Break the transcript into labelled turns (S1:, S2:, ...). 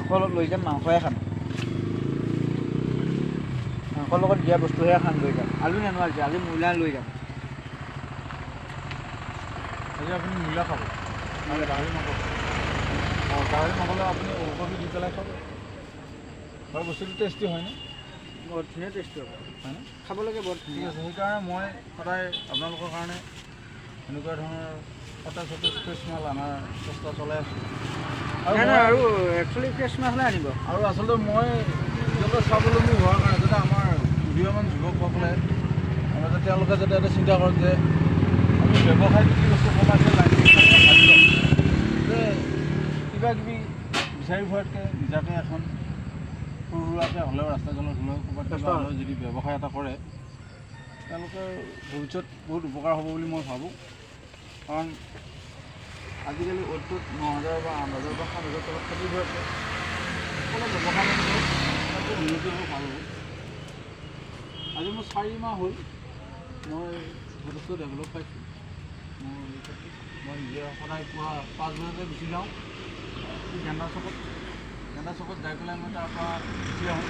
S1: মাংস অলপ লৈ যাম, মাংসহে খাম। মাংসৰ লগত দিয়া বস্তুহে খাম, লৈ যাম। আলু নানো আজি মূলা লৈ যাম।
S2: আজি আপুনি মূলা খাব, নহ'লে গাহৰি মাংস। গাহৰি মাংসলৈ আপুনি ওলকবি দি পেলাই খাব। হয়, বস্তুটো টেষ্টি হয়নে?
S1: বহুত ধুনীয়া টেষ্টি হ'ব,
S2: হয়নে?
S1: খাব লাগে বৰ
S2: ঠিক
S1: ধুনীয়া।
S2: আছে, সেইকাৰণে মই সদায় আপোনালোকৰ কাৰণে এনেকুৱা ধৰণৰ সতেজ ফ্ৰেছ মাল অনাৰ চেষ্টা চলাই আছোঁ।
S1: আৰু একচুৱেলি ফ্ৰেছ মাছলে আনিব।
S2: আৰু আচলতে মই যাতে স্বাৱলম্বী হোৱাৰ কাৰণে যাতে আমাৰ উদীয়মান যুৱকসকলে যাতে তেওঁলোকে যাতে এটা চিন্তা কৰক যে আমি ব্যৱসায় কি বস্তু সমাজে লাগি ভাবি লওঁ যে কিবা কিবি বিচাৰি ফুৰাতকৈ নিজাকৈ এখন সৰু সুৰাকৈ হ'লেও ৰাস্তা জলত হ'লেও ক'ৰবাত কিবা হ'লেও যদি ব্যৱসায় এটা কৰে তেওঁলোকৰ ভৱিষ্যত বহুত উপকাৰ হ'ব বুলি মই ভাবোঁ। কাৰণ আজিকালি অ'টটোত 9,000 বা 8,000 বা 7,000 টকা খেতি হৈ আছে। সকলো ব্যৱসায় উন্নতি হ'ব ভাল হ'ব। আজি মোৰ 4 মাহ হ'ল মই যথেষ্ট ডেভেলপ পাইছোঁ। মই নিজে সদায় পুৱা 5 বজাতে গুচি যাওঁ গেন্দা চকত যাই পেলাই মই তাৰপৰা গুচি আহোঁ।